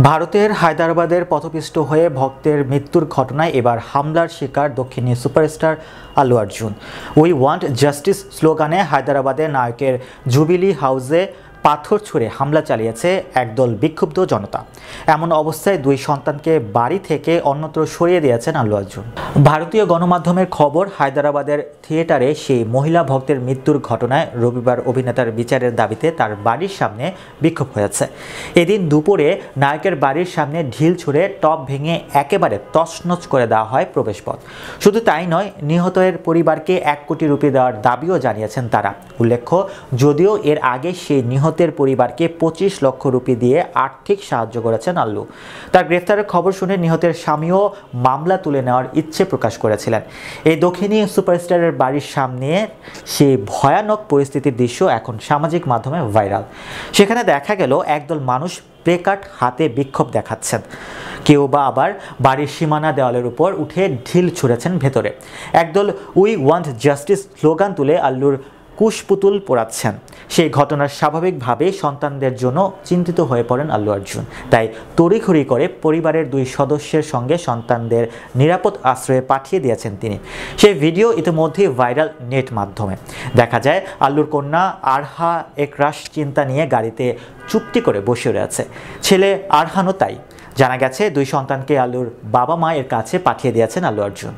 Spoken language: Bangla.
ভারতের হায়দ্রাবাদের পথপিষ্ট হয়ে ভক্তের মৃত্যুর ঘটনায় এবার হামলার শিকার দক্ষিণী superstar Allu Arjun. We want justice স্লোগানে হায়দ্রাবাদের নায়কের জুবিলি হাউসে পাথর ছুঁড়ে হামলা চালিয়েছে একদল বিক্ষুব্ধ জনতা। এমন অবস্থায় দুই সন্তানকে বাড়ি থেকে অন্যত্র সরিয়ে দিয়েছেন আল্লু অর্জুন। ভারতীয় গণমাধ্যমের খবর, হায়দ্রাবাদের থিয়েটারে সেই মহিলা ভক্তের মৃত্যুর ঘটনায় রবিবার অভিনেতার বিচারের দাবিতে তার বাড়ির সামনে বিক্ষোভ হয়েছে। এদিন দুপুরে নায়কের বাড়ির সামনে ঢিল ছুঁড়ে টব ভেঙে একেবারে তছনছ করে দেওয়া হয় প্রবেশপথ। শুধু তাই নয়, নিহতের পরিবারকে 1 কোটি রুপি দেওয়ার দাবিও জানিয়েছেন তারা। উল্লেখ্য, যদিও এর আগে সেই নিহতের পরিবারকে 25 লক্ষ রুপি দিয়ে আর্থিক সাহায্য করেছেন আল্লু। তার গ্রেফতারের খবর শুনে নিহতের স্বামীও মামলা তুলে নেওয়ার ইচ্ছে প্রকাশ করেছিলেন। এই দক্ষিণী সুপারস্টারের বাড়ির সামনে সেই ভয়ানক পরিস্থিতির দৃশ্য এখন সামাজিক মাধ্যমে ভাইরাল। সেখানে দেখা গেল একদল মানুষ প্লেকার্ড হাতে বিক্ষোভ দেখাচ্ছেন, কেউ বা আবার বাড়ির সীমানা দেওয়ালের উপর উঠে ঢিল ছুঁড়েছেন ভেতরে। একদল উই ওয়ান্ট জাস্টিস স্লোগান তুলে আল্লুর কুশপুতুল পোড়াচ্ছেন। সেই ঘটনার স্বাভাবিকভাবেই সন্তানদের জন্য চিন্তিত হয়ে পড়েন আল্লু অর্জুন। তাই তড়িঘড়ি করে পরিবারের 2 সদস্যের সঙ্গে সন্তানদের নিরাপদ আশ্রয়ে পাঠিয়ে দিয়েছেন তিনি। সেই ভিডিও ইতিমধ্যেই ভাইরাল নেট মাধ্যমে। দেখা যায় আল্লুর কন্যা আরহা একরাশ চিন্তা নিয়ে গাড়িতে চুপটি করে বসে রয়েছে। ছেলে আরহানও তাই। জানা গেছে 2 সন্তানকে আল্লুর বাবা মায়ের কাছে পাঠিয়ে দিয়েছেন আল্লু অর্জুন।